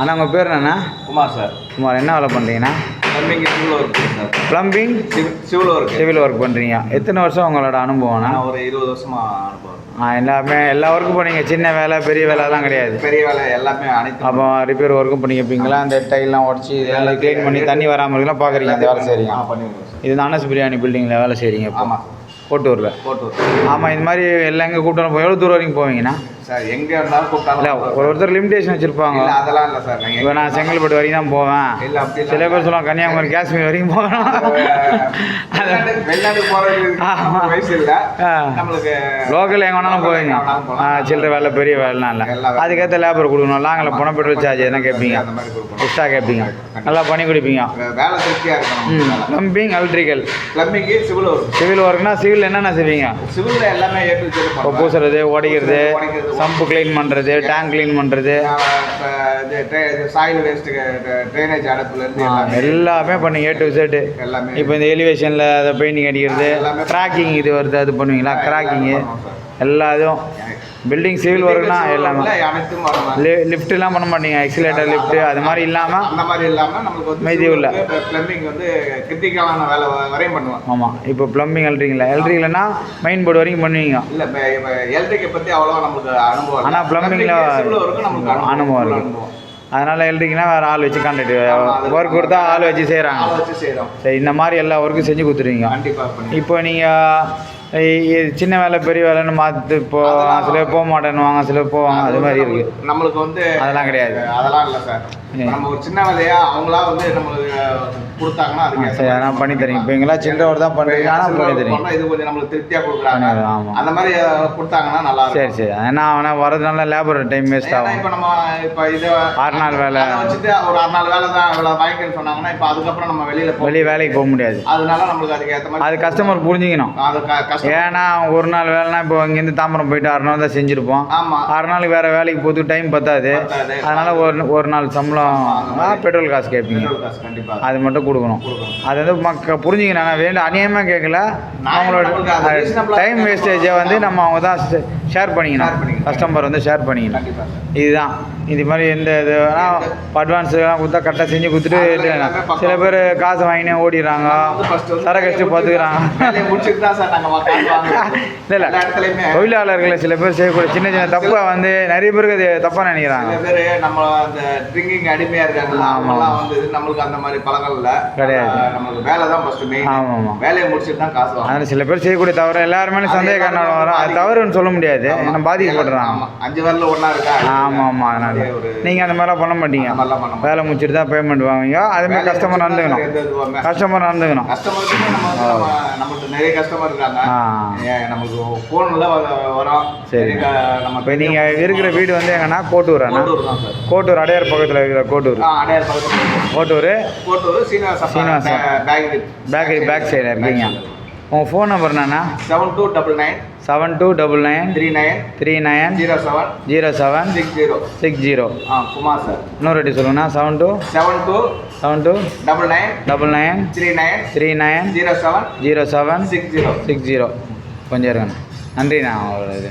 அண்ணா உங்கள் பேர் என்னண்ணா? குமார் சார். குமார், என்ன வேலை பண்ணுறீங்கண்ணா? Plumbing civil work sir. Plumbing civil work பண்ணுறீங்க. எத்தனை வருஷம் உங்களோட அனுபவம்ண்ணா? ஒரு 20 வருஷமாக அனுபவம். எல்லா ஒர்க்கும் பண்ணீங்க? சின்ன வேலை பெரிய வேலைலாம் கிடையாது? பெரிய வேலை எல்லாமே அனைத்து. அப்போ ரிப்பேர் ஒர்க்கும் பண்ணிப்பீங்களா? அந்த டைல்லாம் உடச்சி இதெல்லாம் க்ளீன் பண்ணி தண்ணி வராமல் இருக்கலாம் பார்க்குறீங்க, அந்த வேலை செய்கிறீங்க? பண்ணிடுவோம். இது அனஸ் பிரியாணி பில்டிங்கில் வேலை செய்கிறீங்க? ஆமாம். கோட்டூரில். ஆமாம். இது மாதிரி எல்லாம் எங்கே கூப்பிட்டு எவ்வளோ தூரம் வரைக்கும் போவீங்கண்ணா? சார் எங்கே இருந்தாலும் கூப்பிட்டாலும் இல்லை, ஒருத்தர் லிமிடேஷன் வச்சுருப்பாங்க. அதெல்லாம் இல்லை சார். இப்போ நான் செங்கல்பட்டு வரைக்கும் தான் போவேன். இல்லை, அப்படி சில பேர் சொல்லுவாங்க கன்னியாகுமரி காஷ்மீர் வரைக்கும் போவேன். வெளிநாட்டுக்கு போகிறது வயசு இல்லை நம்மளுக்கு. லோக்கல் எங்கே வேணாலும் போவீங்க. சில்லற வேலை பெரிய வேலைலாம் இல்லை. அதுக்கேற்ற லேபர் கொடுக்கணும். லாங்கில் போனால் பெட்ரோல் சார்ஜ் எதனா கேட்பீங்க, எக்ஸ்ட்ரா கேட்பீங்க. நல்லா பண்ணி கொடுப்பீங்க. வேலை திருப்தியாக இருக்கணும். Plumbing, electrical. ப்ளம்பிங்கு சிவில் ஒர்க். சிவில் ஒர்க்னா சிவில் என்னென்ன செய்வீங்க? சிவில் எல்லாமே இப்போ பூசுறது, உடைக்கிறது, சம்பு க்ளீன் பண்ணுறது, டேங்க் க்ளீன் பண்ணுறது, சாயில் வேஸ்ட்டு, ட்ரைனேஜ் அடைப்புலேருந்து எல்லாமே பண்ணி A to Z. எல்லாமே. இப்போ இந்த எலிவேஷனில் அதை பெயிண்டிங் அடிக்கிறது, கிராக்கிங் இது வருது, அது பண்ணுவீங்களா? கிராக்கிங்கு எல்லா இதுவும் பில்டிங் சிவில் ஒர்க்னா எல்லாமே. லிஃப்ட்லாம் பண்ண மாட்டீங்க? எக்ஸிலேட்டர் லிஃப்ட்டு அது மாதிரி இல்லாமல் அந்த மாதிரி இல்லாமல் நம்மளுக்கு வந்து மீதி உள்ள ப்ளம்பிங் வந்து கிரிட்டிக்கலான வேலை வரையும் பண்ணுவோம். ஆமாம். இப்போ ப்ளம்பிங் எலக்ட்ரிக்கல்னா மெயின் போர்டு வரைக்கும் பண்ணுவீங்க? இல்லை, இப்போ எலக்ட்ரிக்கை பற்றி அவ்வளோவா நமக்கு அனுபவம். ஆனால் ப்ளம்பிங்கில் அனுபவம் இருக்குது. அதனால் எலக்ட்ரிக்னா வேறு ஆள் வச்சு கான்ட்ராக்ட் ஒர்க் கொடுத்தா ஆள் வச்சு செய்கிறாங்க. சரி, இந்த மாதிரி எல்லா ஒர்க்கும் செஞ்சு கொடுத்துருவீங்க. இப்போ நீங்கள் சின்ன வேலை பெரிய வேலைன்னு மாற்று இப்போ சில பேர் போக மாட்டேன்னுவாங்க, சில பேர் போவாங்க, அது மாதிரி இருக்குது. நம்மளுக்கு வந்து அதெல்லாம் கிடையாது. அதெல்லாம் இல்லை சார். நம்ம ஒரு சின்ன வேலையா அவங்களா வந்து நம்மளுக்கு கொடுத்தாங்கன்னா அதுக்கு சரி, அதெல்லாம் பண்ணி தரீங்க. இப்போ எங்கெல்லாம் சின்ன ஒரு தான் பண்ணுறீங்க, ஆனால் பண்ணி தரீங்க. இது கொஞ்சம் நம்மளுக்கு திருப்தியாக கொடுக்குறாங்க. ஆமாம், அந்த மாதிரி கொடுத்தாங்கன்னா நல்லா இருக்கும். சரி. ஏன்னா அவனை வரதுனால லேபர் டைம் வேஸ்ட் ஆகும். இப்போ நம்ம இப்போ இதை 6 நாள் வேலை வச்சுட்டு ஒரு 6 நாள் வேலை தான் இவ்வளோ வாங்கிக்கன்னு சொன்னாங்கன்னா இப்போ அதுக்கப்புறம் நம்ம வெளியே வேலைக்கு போக முடியாது. அதனால நம்மளுக்கு அதுக்கு ஏற்ற மாதிரி அது கஸ்டமர் புரிஞ்சுக்கணும். ஏன்னா ஒரு நாள் வேலைனா இப்போ இங்கேருந்து தாம்பரம் போயிட்டு 6 நாள் தான் செஞ்சுருப்போம். 6 நாளுக்கு வேறு வேலைக்கு போட்டு டைம் பத்தாது. அதனால் ஒரு நாள் சம்பளம் பெட்ரோல் காசு கேட்பீங்க. அது மட்டும் கொடுக்கணும். அது வந்து புரிஞ்சுக்கணும். வேண்டாம் அநியாயமாக கேட்கல. அவங்களோட டைம் வேஸ்டேஜை வந்து நம்ம அவங்க தான் ஷேர் பண்ணிக்கணும். கஸ்டமர் வந்து ஷேர் பண்ணிக்கணும். இதுதான். இது மாதிரி எந்த இது அட்வான்ஸ்லாம் கொடுத்தா கரெக்டாக செஞ்சு கொடுத்துட்டு சில பேர் காசு வாங்கினே ஓடிடுறாங்க, சரக்கு கஷ்டம் பார்த்துக்கிறாங்க. இல்லை தொழிலாளர்களை சில பேர் செய்யக்கூடிய சின்ன சின்ன தப்பை வந்து நிறைய பேருக்கு அது தப்பாக நினைக்கிறாங்க. நம்ம அந்த ட்ரிங்கிங் அடிமையாக இருக்காங்க. ஆமாம், வந்து நம்மளுக்கு அந்த மாதிரி பழக்கம் இல்லை, கிடையாது. நம்மளுக்கு வேலை தான் ஃபஸ்ட்டு மெயின். ஆமாம், வேலையை முடிச்சுட்டு தான் காசு வாங்க. அதனால் சில பேர் செய்யக்கூடிய தவிர எல்லாருமே சந்தேகம் வரும். அது தவறுன்னு சொல்ல முடியாது, ஏன்னா பாதிக்கப்படுறாங்க. 5 வரல ஒன்றா இருக்கா? ஆமாம். அதனால் நீங்கள் அந்த மாதிரிலாம் பண்ண மாட்டீங்க. வேலை முடிச்சுட்டு தான் பேமெண்ட் வாங்குவீங்க. அதேமாதிரி கஸ்டமர் நடந்துக்கணும். நம்மளுக்கு நிறைய கஸ்டமர் இருக்காங்க. நமக்கு ஃபோனில் வரோம். சரி, நம்ம இப்போ நீங்கள் இருக்கிற வீடு வந்து எங்கன்னா கோட்டூர் கோட்டூர் அடையார் பக்கத்தில் இருக்கிற கோட்டூர். கோட்டூர் சீனிவாசன் பேக் சைடில் இருக்கீங்க. உங்கள் ஃபோன் நம்பர் என்னன்னா? 7299 39 07 60. குமார் சார். இன்னொரு வாட்டி சொல்லுங்கண்ணா. 72 99 39 07 60. கொஞ்சம் இருங்கண்ணா. நன்றிண்ணா. அவ்வளோ இது.